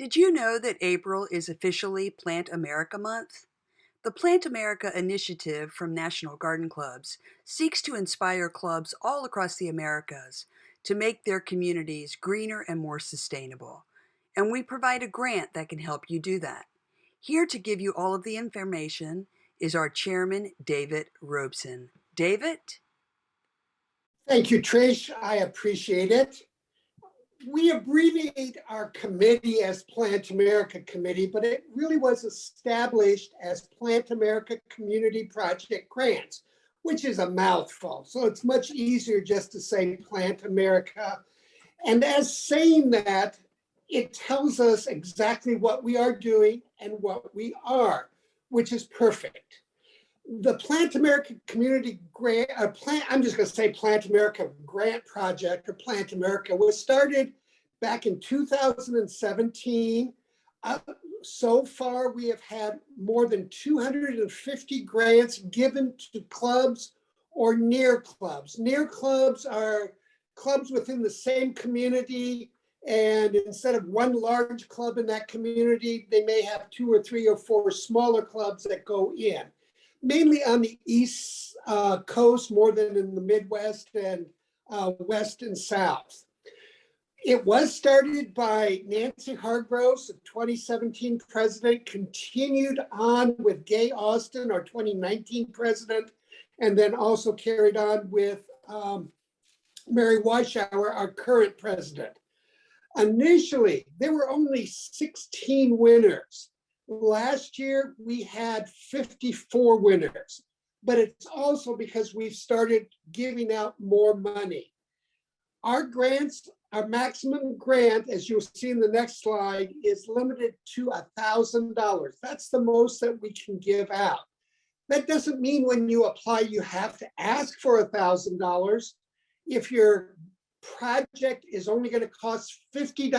Did you know that April is officially Plant America Month? The Plant America initiative from National Garden Clubs seeks to inspire clubs all across the Americas to make their communities greener and more sustainable. And we provide a grant that can help you do that. Here to give you all of the information is our chairman, David Robeson. David? Thank you, Trish. I appreciate it. We abbreviate our committee as Plant America Committee, but it really was established as Plant America Community Project Grants, which is a mouthful. So it's much easier just to say Plant America. And as saying that, it tells us exactly what we are doing and what we are, which is perfect. The Plant America Community Grant, I'm just going to say Plant America Grant Project, or Plant America, was started back in 2017. So far, we have had more than 250 grants given to clubs or near clubs. Near clubs are clubs within the same community, and instead of one large club in that community, they may have 2 or 3 or 4 smaller clubs that go in. Mainly on the East Coast, more than in the Midwest and West and South. It was started by Nancy Hargroves, the 2017 president, continued on with Gay Austin, our 2019 president, and then also carried on with Mary Weishauer, our current president. Initially, there were only 16 winners. Last year, we had 54 winners, but it's also because we've started giving out more money. Our grants, our maximum grant, as you'll see in the next slide, is limited to $1,000. That's the most that we can give out. That doesn't mean when you apply, you have to ask for $1,000. If your project is only going to cost $50,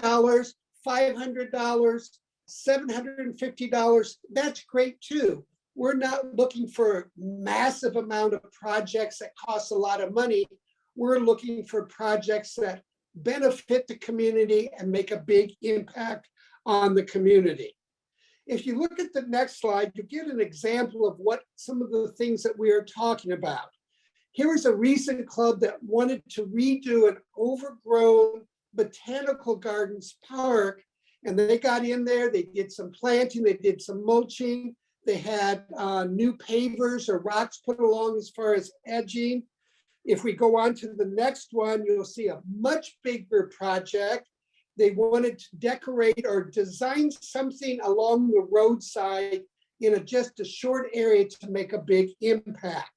$500, $750, that's great too. We're not looking for a massive amount of projects that cost a lot of money. We're looking for projects that benefit the community and make a big impact on the community. If you look at the next slide, you get an example of what some of the things that we are talking about. Here is a recent club that wanted to redo an overgrown botanical gardens park. And they got in there, they did some planting, they did some mulching, they had new pavers or rocks put along as far as edging. If we go on to the next one, you'll see a much bigger project. They wanted to decorate or design something along the roadside in just a short area to make a big impact.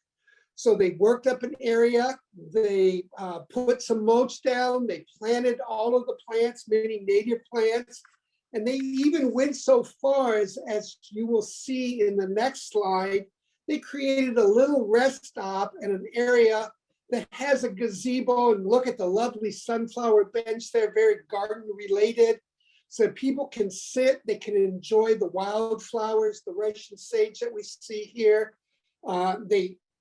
So they worked up an area, they put some mulch down, they planted all of the plants, many native plants, and they even went so far as you will see in the next slide, they created a little rest stop in an area that has a gazebo, and look at the lovely sunflower bench there, very garden related. So people can sit, they can enjoy the wildflowers, the Russian sage that we see here.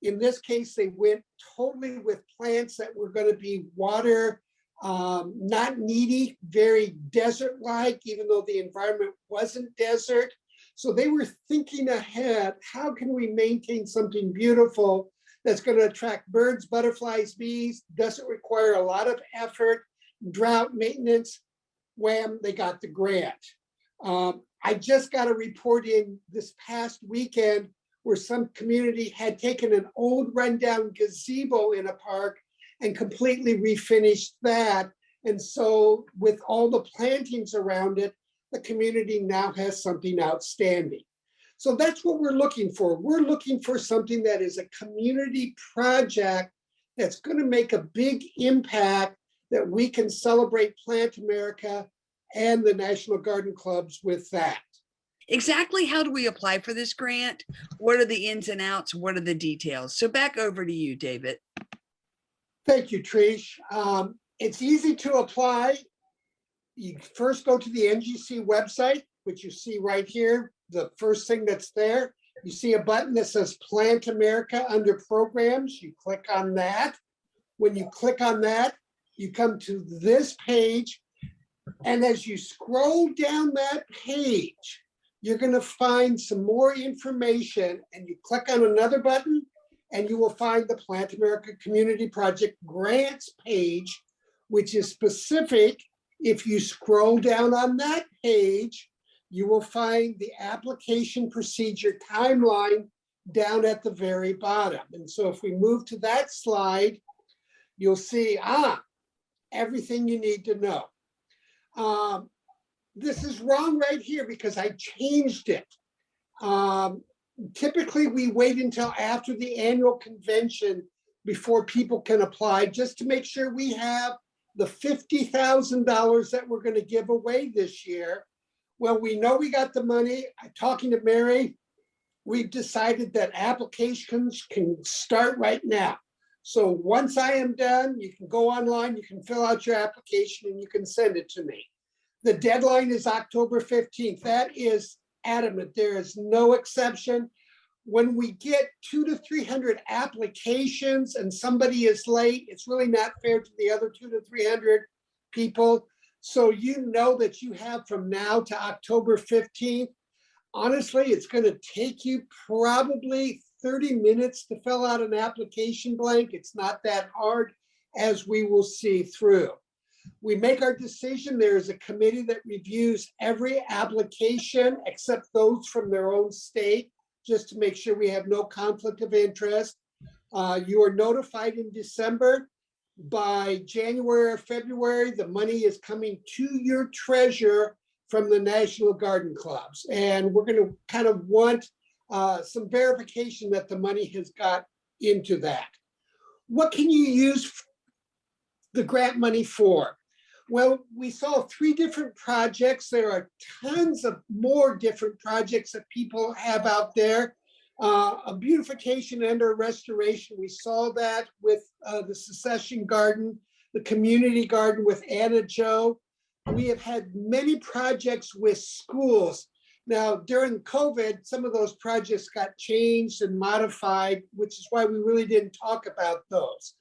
In this case, they went totally with plants that were going to be water, not needy, very desert-like, even though the environment wasn't desert. So they were thinking ahead, how can we maintain something beautiful that's going to attract birds, butterflies, bees, doesn't require a lot of effort, drought maintenance. Wham, they got the grant. I just got a report in this past weekend where some community had taken an old rundown gazebo in a park and completely refinished that. And so with all the plantings around it, the community now has something outstanding. So that's what we're looking for. We're looking for something that is a community project that's going to make a big impact that we can celebrate Plant America and the National Garden Clubs with that. Exactly how do we apply for this grant? What are the ins and outs? What are the details? So back over to you, David. Thank you, Trish. It's easy to apply. You first go to the NGC website, which you see right here, the first thing that's there. You see a button that says Plant America under programs. You click on that. When you click on that, you come to this page. And as you scroll down that page, you're going to find some more information, and you click on another button and you will find the Plant America Community Project grants page, which is specific. If you scroll down on that page, you will find the application procedure timeline down at the very bottom. And so if we move to that slide, you'll see, everything you need to know. This is wrong right here because I changed it. Typically, we wait until after the annual convention before people can apply, just to make sure we have the $50,000 that we're going to give away this year. Well, we know we got the money. I'm talking to Mary. We've decided that applications can start right now. So once I am done, you can go online, you can fill out your application, and you can send it to me. The deadline is October 15th. That is adamant. There is no exception. When we get 200 to 300 applications and somebody is late, it's really not fair to the other 200 to 300 people. So you know that you have from now to October 15th. Honestly, it's going to take you probably 30 minutes to fill out an application blank. It's not that hard, as we will see through. We make our decision. There is a committee that reviews every application except those from their own state, just to make sure we have no conflict of interest. You are notified in December. By January or February, the money is coming to your treasurer from the National Garden Clubs. And we're going to kind of want some verification that the money has got into that. What can you use the grant money for? Well, we saw 3 different projects. There are tons of more different projects that people have out there. A beautification and a restoration. We saw that with the Secession Garden, the community garden with Anna Jo. We have had many projects with schools. Now, during COVID, some of those projects got changed and modified, which is why we really didn't talk about those.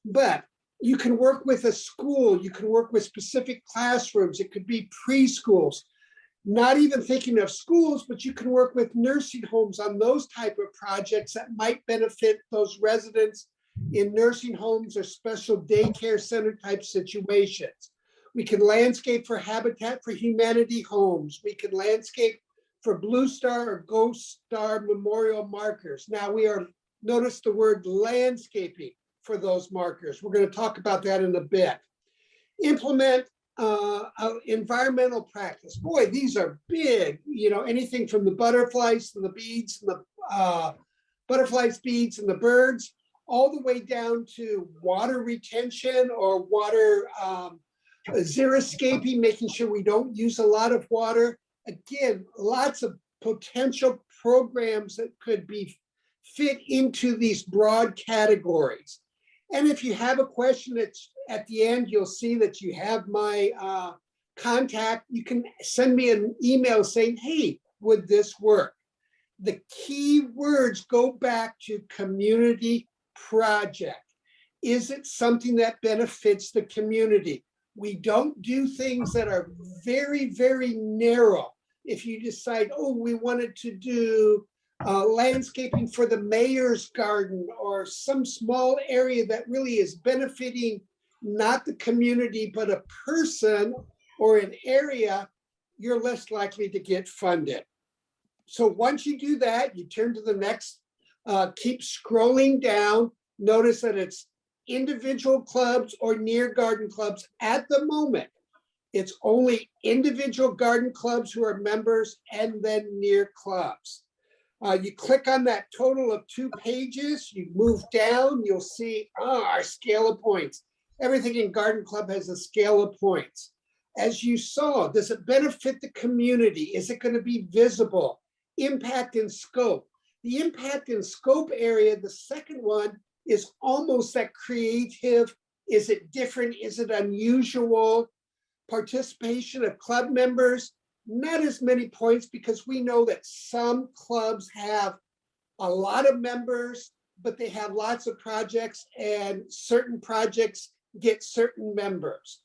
But you can work with a school, you can work with specific classrooms, it could be preschools. Not even thinking of schools, but you can work with nursing homes on those type of projects that might benefit those residents in nursing homes or special daycare center type situations. We can landscape for Habitat for Humanity homes. We can landscape for Blue Star or Ghost Star memorial markers. Now notice the word landscaping for those markers. We're going to talk about that in a bit. Implement environmental practice. Boy, these are big, anything from the butterflies to the beads, and the butterflies, beads, and the birds, all the way down to water retention or water xeriscaping, making sure we don't use a lot of water. Again, lots of potential programs that could be fit into these broad categories. And if you have a question that's at the end, you'll see that you have my contact. You can send me an email saying, hey, would this work? The key words go back to community project. Is it something that benefits the community? We don't do things that are very, very narrow. If you decide, we wanted to do landscaping for the mayor's garden or some small area that really is benefiting not the community, but a person or an area, you're less likely to get funded. So once you do that, you turn to the next, keep scrolling down. Notice that it's individual clubs or near garden clubs. At the moment, it's only individual garden clubs who are members and then near clubs. You click on that total of 2 pages, you move down, you'll see our scale of points. Everything in Garden Club has a scale of points. As you saw, does it benefit the community? Is it going to be visible? Impact and scope. The impact and scope area, the second one, is almost that creative. Is it different? Is it unusual? Participation of club members, not as many points because we know that some clubs have a lot of members, but they have lots of projects and certain projects get certain members.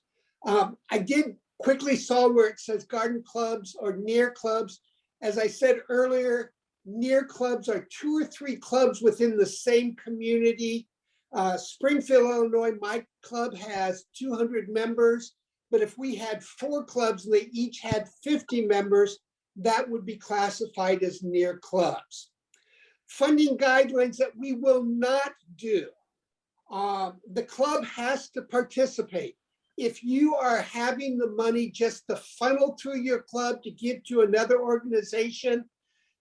I did quickly saw where it says garden clubs or near clubs. As I said earlier, near clubs are 2 or 3 clubs within the same community. Springfield, Illinois, my club has 200 members, but if we had 4 clubs and they each had 50 members, that would be classified as near clubs. Funding guidelines that we will not do. The club has to participate. If you are having the money just to funnel through your club to give to another organization,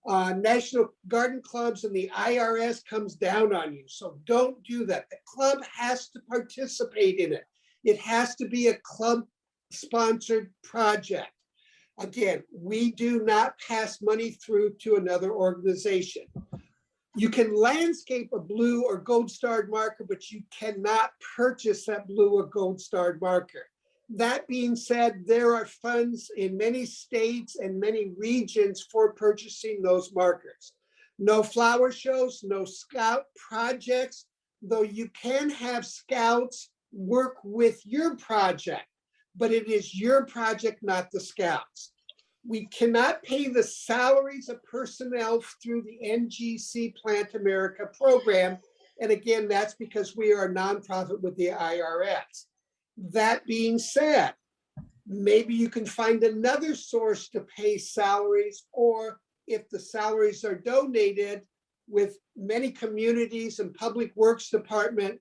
National Garden Clubs and the IRS comes down on you. So don't do that. The club has to participate in it. It has to be a club-sponsored project. Again, we do not pass money through to another organization. You can landscape a blue or gold starred marker, but you cannot purchase that blue or gold starred marker. That being said, there are funds in many states and many regions for purchasing those markers. No flower shows, no scout projects, though you can have scouts work with your project, but it is your project, not the scouts. We cannot pay the salaries of personnel through the NGC Plant America program. And again, that's because we are a nonprofit with the IRS. That being said, maybe you can find another source to pay salaries, or if the salaries are donated with many communities and public works department,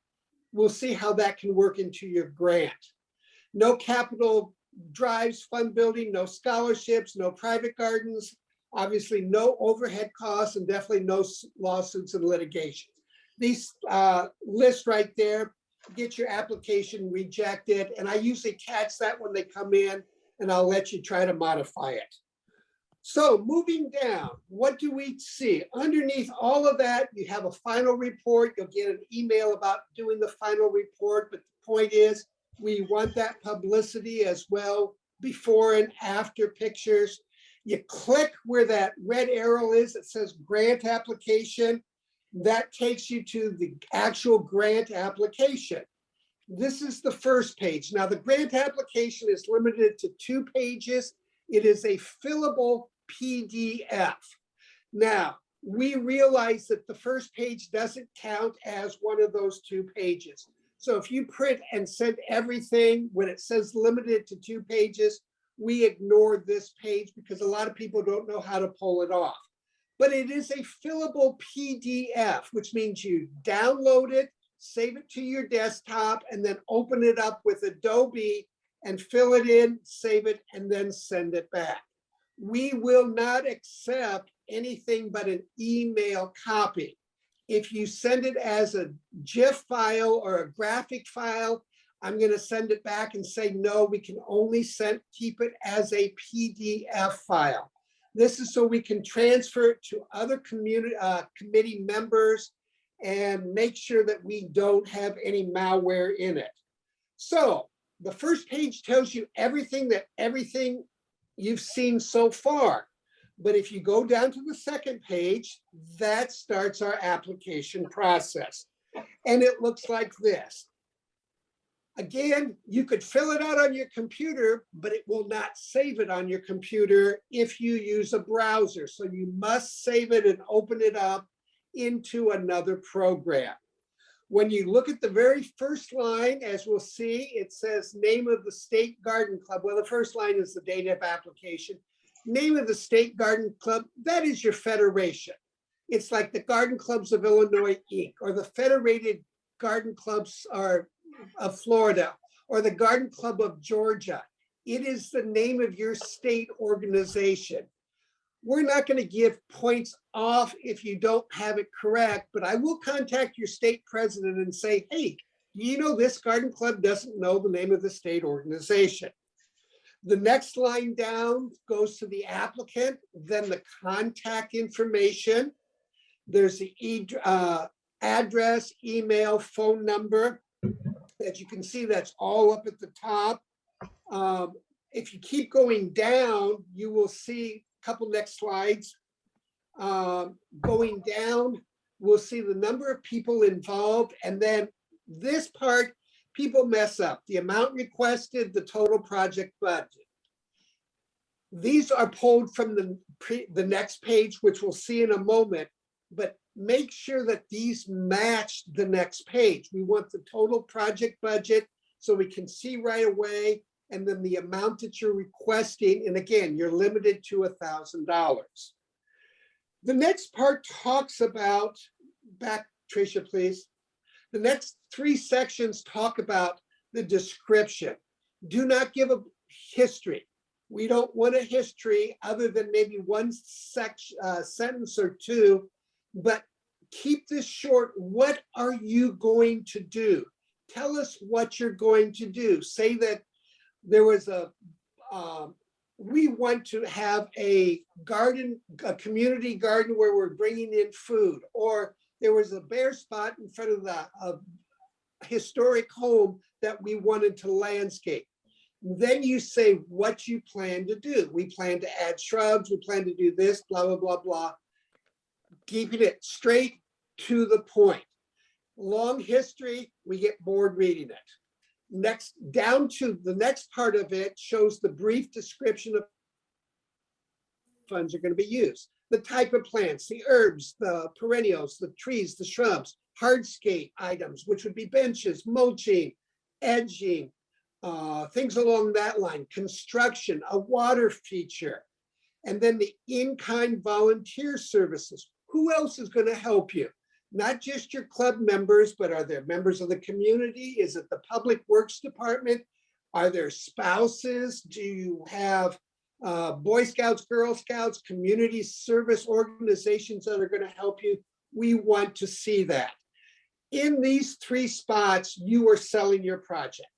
we'll see how that can work into your grant. No capital drives, fund building, no scholarships, no private gardens, obviously no overhead costs, and definitely no lawsuits and litigation. These lists right there, get your application rejected, and I usually catch that when they come in, and I'll let you try to modify it. So moving down, what do we see? Underneath all of that, you have a final report. You'll get an email about doing the final report, but the point is, we want that publicity as well, before and after pictures. You click where that red arrow is, it says grant application. That takes you to the actual grant application. This is the first page. Now, the grant application is limited to 2 pages. It is a fillable PDF. Now, we realize that the first page doesn't count as one of those 2 pages. So if you print and send everything, when it says limited to 2 pages, we ignore this page because a lot of people don't know how to pull it off. But it is a fillable PDF, which means you download it, save it to your desktop, and then open it up with Adobe and fill it in, save it, and then send it back. We will not accept anything but an email copy. If you send it as a GIF file or a graphic file, I'm going to send it back and say, no, we can only keep it as a PDF file. This is so we can transfer it to other committee members and make sure that we don't have any malware in it. So the first page tells you everything you've seen so far. But if you go down to the second page, that starts our application process. And it looks like this. Again, you could fill it out on your computer, but it will not save it on your computer if you use a browser. So you must save it and open it up into another program. When you look at the very first line, as we'll see, it says name of the State Garden Club. Well, the first line is the date of application. Name of the State Garden Club, that is your federation. It's like the Garden Clubs of Illinois, Inc., or the Federated Garden Clubs of Florida, or the Garden Club of Georgia. It is the name of your state organization. We're not going to give points off if you don't have it correct, but I will contact your state president and say, hey, you know this garden club doesn't know the name of the state organization. The next line down goes to the applicant, then the contact information. There's the address, email, phone number. As you can see, that's all up at the top. If you keep going down, you will see a couple next slides. Going down, we'll see the number of people involved. And then this part, people mess up. The amount requested, the total project budget. These are pulled from the next page, which we'll see in a moment, but make sure that these match the next page. We want the total project budget so we can see right away, and then the amount that you're requesting. And again, you're limited to $1,000. The next part talks about, back, Tricia, please. The next 3 sections talk about the description. Do not give a history. We don't want a history other than maybe one sentence or two, but keep this short. What are you going to do? Tell us what you're going to do. Say that there was we want to have a garden, a community garden where we're bringing in food, or there was a bare spot in front of the historic home that we wanted to landscape. Then you say what you plan to do. We plan to add shrubs, we plan to do this, blah, blah, blah, blah. Keeping it straight to the point. Long history, we get bored reading it. Next, down to the next part of it shows the brief description of funds are going to be used. The type of plants, the herbs, the perennials, the trees, the shrubs, hardscape items, which would be benches, mulching, edging, things along that line, construction, a water feature, and then the in-kind volunteer services. Who else is going to help you? Not just your club members, but are there members of the community? Is it the Public Works Department? Are there spouses? Do you have Boy Scouts, Girl Scouts, community service organizations that are going to help you? We want to see that. In these 3 spots, you are selling your project.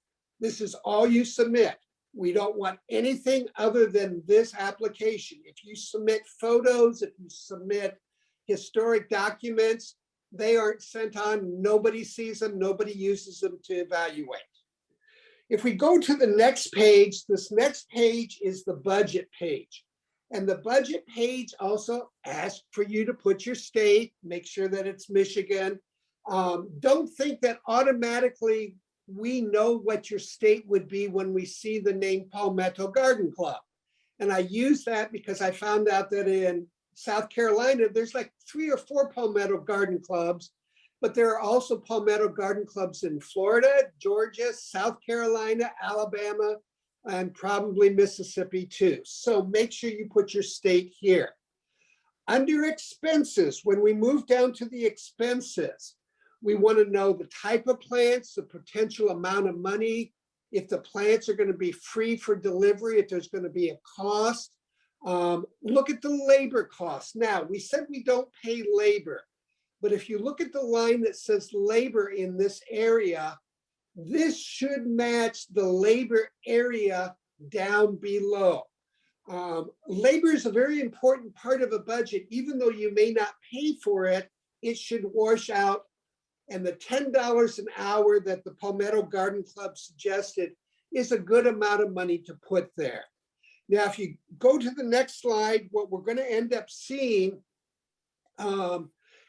This is all you submit. We don't want anything other than this application. If you submit photos, if you submit historic documents, they aren't sent on, nobody sees them, nobody uses them to evaluate. If we go to the next page, this next page is the budget page. And the budget page also asks for you to put your state, make sure that it's Michigan. Don't think that automatically we know what your state would be when we see the name Palmetto Garden Club. And I use that because I found out that in South Carolina, there's like 3 or 4 Palmetto Garden Clubs, but there are also Palmetto Garden Clubs in Florida, Georgia, South Carolina, Alabama, and probably Mississippi too. So make sure you put your state here. Under expenses, when we move down to the expenses, we want to know the type of plants, the potential amount of money, if the plants are going to be free for delivery, if there's going to be a cost. Look at the labor costs. Now, we said we don't pay labor, but if you look at the line that says labor in this area, this should match the labor area down below. Labor is a very important part of a budget. Even though you may not pay for it, it should wash out. And the $10 an hour that the Palmetto Garden Club suggested is a good amount of money to put there. Now, if you go to the next slide, what we're going to end up seeing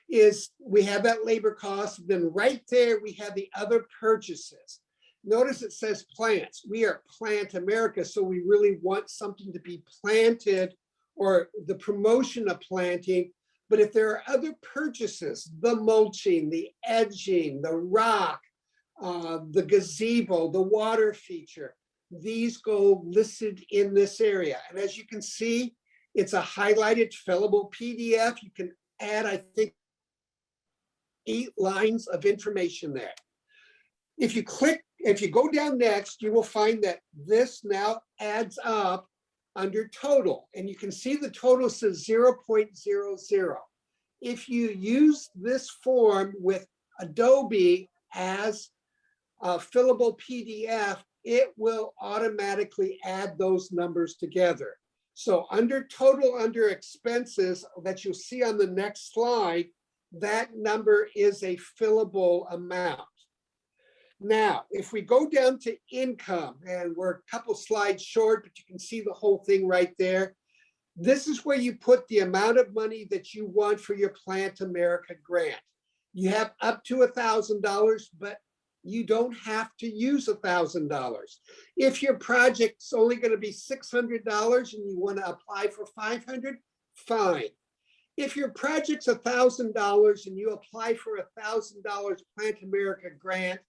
is we have that labor cost. Then right there, we have the other purchases. Notice it says plants. We are Plant America, so we really want something to be planted or the promotion of planting. But if there are other purchases, the mulching, the edging, the rock, the gazebo, the water feature, these go listed in this area. And as you can see, it's a highlighted fillable PDF. You can add, I think, 8 lines of information there. If you go down next, you will find that this now adds up under total. And you can see the total says 0.00. If you use this form with Adobe as a fillable PDF, it will automatically add those numbers together. So under total, under expenses that you'll see on the next slide, that number is a fillable amount. Now, if we go down to income, and we're a couple slides short, but you can see the whole thing right there. This is where you put the amount of money that you want for your Plant America grant. You have up to $1,000, but you don't have to use $1,000. If your project's only going to be $600 and you want to apply for 500, fine. If your project's $1,000 and you apply for $1,000 Plant America grant,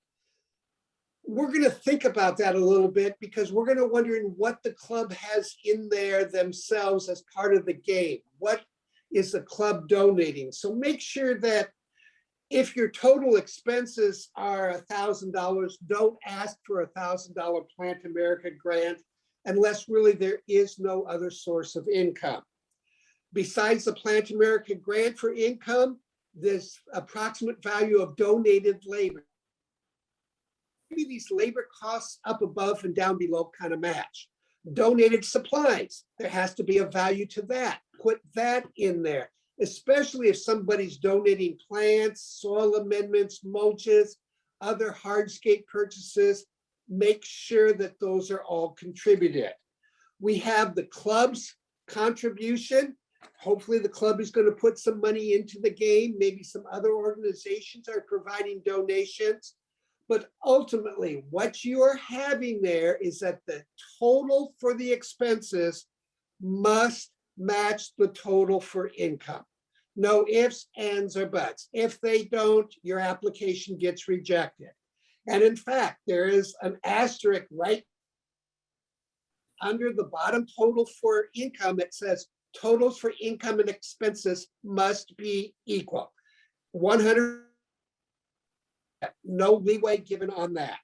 we're going to think about that a little bit, because we're going to wonder what the club has in there themselves as part of the game. What is the club donating? So make sure that if your total expenses are $1,000, don't ask for a $1,000 Plant America grant unless really there is no other source of income. Besides the Plant America grant for income, this approximate value of donated labor. Maybe these labor costs up above and down below kind of match. Donated supplies, there has to be a value to that. Put that in there, especially if somebody's donating plants, soil amendments, mulches, other hardscape purchases. Make sure that those are all contributed. We have the club's contribution. Hopefully the club is going to put some money into the game. Maybe some other organizations are providing donations. But ultimately, what you are having there is that the total for the expenses must match the total for income. No ifs, ands, or buts. If they don't, your application gets rejected. And in fact, there is an asterisk right under the bottom total for income that says totals for income and expenses must be equal. 100. No leeway given on that.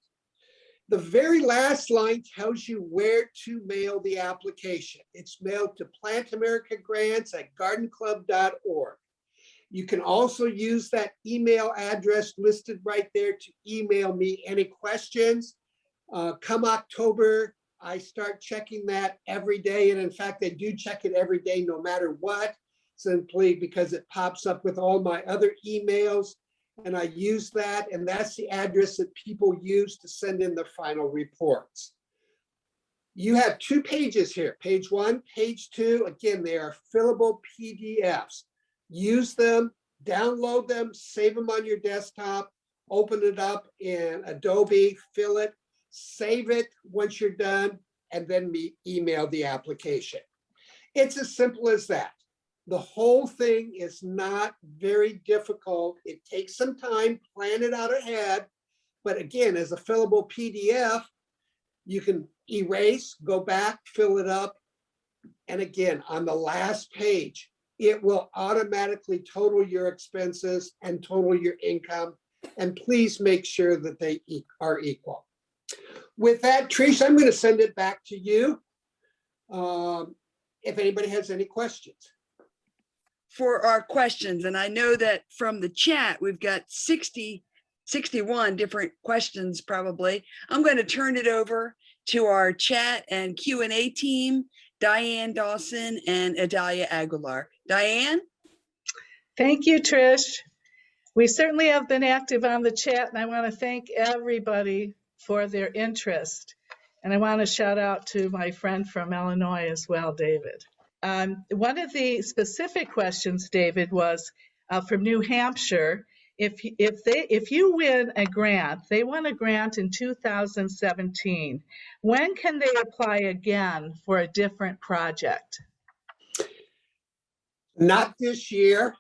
The very last line tells you where to mail the application. It's mailed to Plant America Grants at gardenclub.org. You can also use that email address listed right there to email me any questions. Come October, I start checking that every day. And in fact, I do check it every day, no matter what, simply because it pops up with all my other emails. And I use that, and that's the address that people use to send in their final reports. You have 2 pages here, page 1, page 2. Again, they are fillable PDFs. Use them, download them, save them on your desktop, open it up in Adobe, fill it, save it once you're done, and then email the application. It's as simple as that. The whole thing is not very difficult. It takes some time, plan it out ahead. But again, as a fillable PDF, you can erase, go back, fill it up. And again, on the last page, it will automatically total your expenses and total your income. And please make sure that they are equal. With that, Trish, I'm going to send it back to you. If anybody has any questions. For our questions, and I know that from the chat, we've got 61 different questions probably. I'm going to turn it over to our chat and Q&A team, Diane Dawson and Adalia Aguilar. Diane? Thank you, Trish. We certainly have been active on the chat, and I want to thank everybody for their interest. And I want to shout out to my friend from Illinois as well, David. One of the specific questions, David, was from New Hampshire. If you win a grant, they won a grant in 2017. When can they apply again for a different project? Not this year.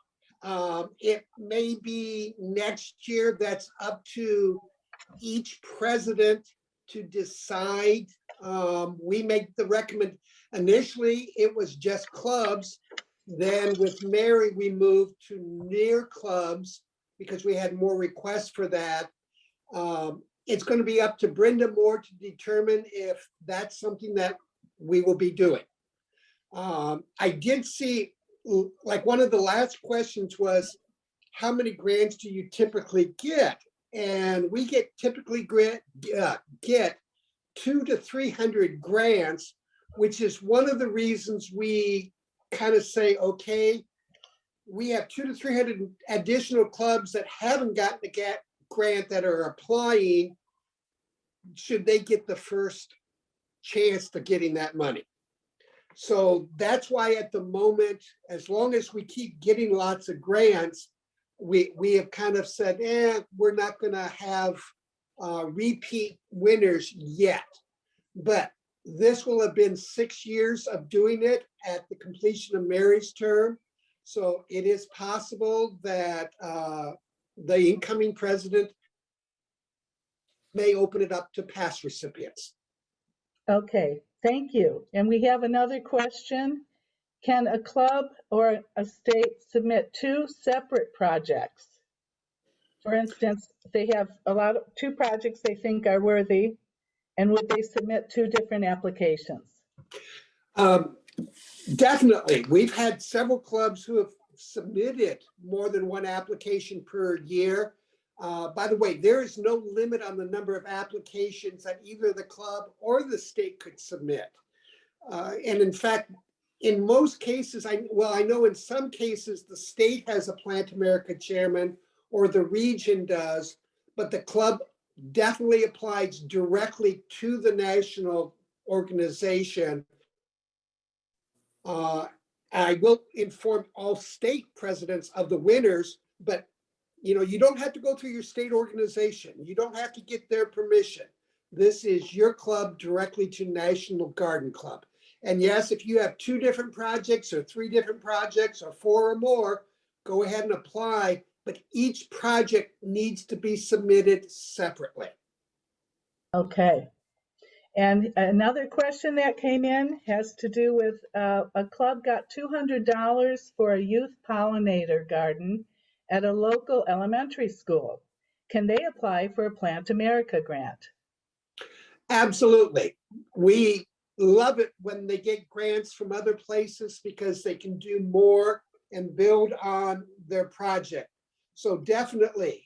It may be next year. That's up to each president to decide. We make the recommend. Initially, it was just clubs. Then with Mary, we moved to near clubs because we had more requests for that. It's going to be up to Brenda Moore to determine if that's something that we will be doing. I did see, like one of the last questions was, how many grants do you typically get? And we typically get 200 to 300 grants, which is one of the reasons we kind of say, okay, we have 200 to 300 additional clubs that haven't gotten a grant that are applying. Should they get the first chance to getting that money? So that's why at the moment, as long as we keep getting lots of grants, we have kind of said, we're not going to have repeat winners yet. But this will have been 6 years of doing it at the completion of Mary's term. So it is possible that the incoming president may open it up to past recipients. Okay, thank you. And we have another question. Can a club or a state submit two separate projects? For instance, they have two projects they think are worthy, and would they submit two different applications? Definitely. We've had several clubs who have submitted more than one application per year. By the way, there is no limit on the number of applications that either the club or the state could submit. And in fact, in most cases, I know in some cases the state has a Plant America chairman or the region does, but the club definitely applies directly to the national organization. I will inform all state presidents of the winners, but you don't have to go through your state organization. You don't have to get their permission. This is your club directly to National Garden Club. And yes, if you have two different projects or three different projects or four or more, go ahead and apply, but each project needs to be submitted separately. Okay. And another question that came in has to do with a club got $200 for a youth pollinator garden at a local elementary school. Can they apply for a Plant America grant? Absolutely. We love it when they get grants from other places because they can do more and build on their project. So definitely,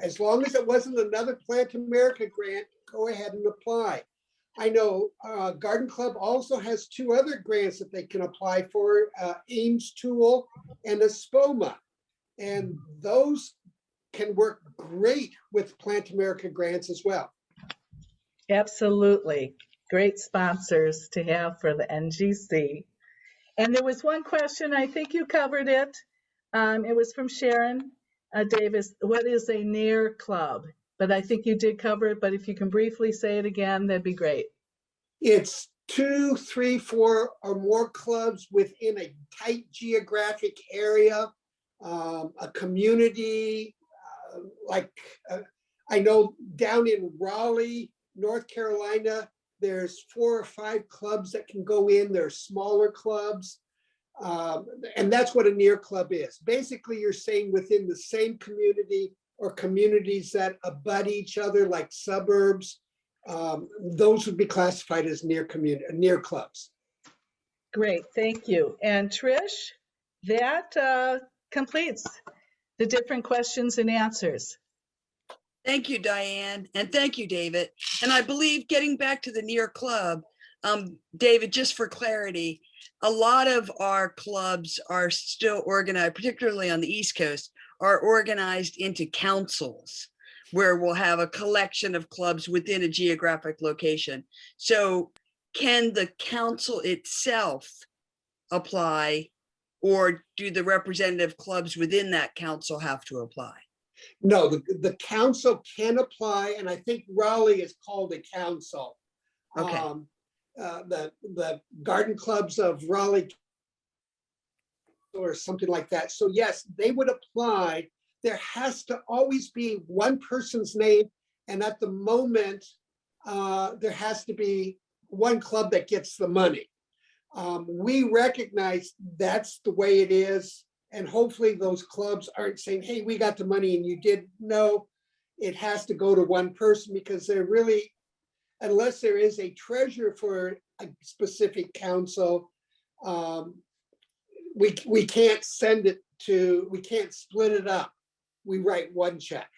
as long as it wasn't another Plant America grant, go ahead and apply. I know Garden Club also has two other grants that they can apply for, Ames Tool and a SPOMA. And those can work great with Plant America grants as well. Absolutely. Great sponsors to have for the NGC. And there was one question, I think you covered it. It was from Sharon Davis. What is a NAIR club? But I think you did cover it, but if you can briefly say it again, that'd be great. It's 2, 3, 4 or more clubs within a tight geographic area, a community, I know down in Raleigh, North Carolina, there's 4 or 5 clubs that can go in. They're smaller clubs. And that's what a NAIR club is. Basically, you're saying within the same community or communities that abut each other, like suburbs, those would be classified as NAIR clubs. Great, thank you. And Trish, that completes the different questions and answers. Thank you, Diane, and thank you, David. And I believe getting back to the NAIR club, David, just for clarity, a lot of our clubs are still organized, particularly on the East Coast, are organized into councils where we'll have a collection of clubs within a geographic location. So can the council itself apply, or do the representative clubs within that council have to apply? No, the council can apply, and I think Raleigh is called a council. Okay. The garden clubs of Raleigh or something like that. So yes, they would apply. There has to always be one person's name, and at the moment, there has to be one club that gets the money. We recognize that's the way it is. And hopefully those clubs aren't saying, hey, we got the money and you did. No, it has to go to one person because they're really, unless there is a treasurer for a specific council, we can't send it to, we can't split it up. We write one check.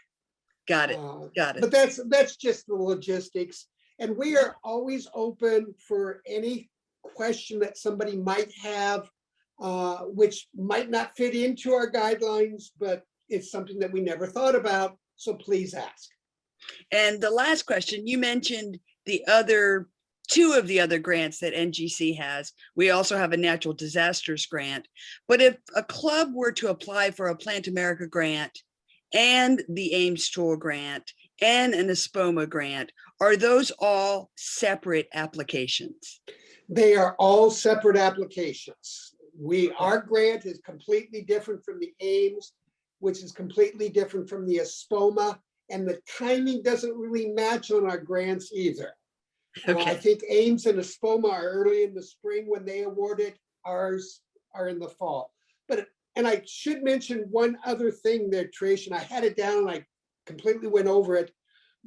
Got it. Got it. But that's just the logistics. And we are always open for any question that somebody might have, which might not fit into our guidelines, but it's something that we never thought about. So please ask. And the last question, you mentioned the other two of the other grants that NGC has. We also have a natural disasters grant. But if a club were to apply for a Plant America grant and the Ames Tool grant and an ESPOMA grant, are those all separate applications? They are all separate applications. Our grant is completely different from the Ames, which is completely different from the ESPOMA, and the timing doesn't really match on our grants either. I Okay. think Ames and ESPOMA are early in the spring when they award it. Ours are in the fall. And I should mention one other thing there, Trish, and I had it down and I completely went over it.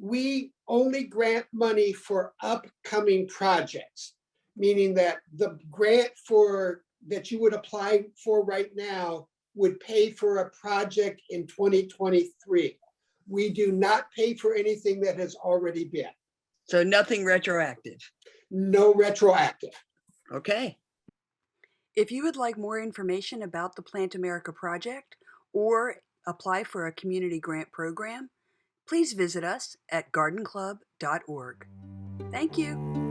We only grant money for upcoming projects, meaning that the grant that you would apply for right now would pay for a project in 2023. We do not pay for anything that has already been. So nothing retroactive. No retroactive. Okay. If you would like more information about the Plant America project or apply for a community grant program, please visit us at gardenclub.org. Thank you.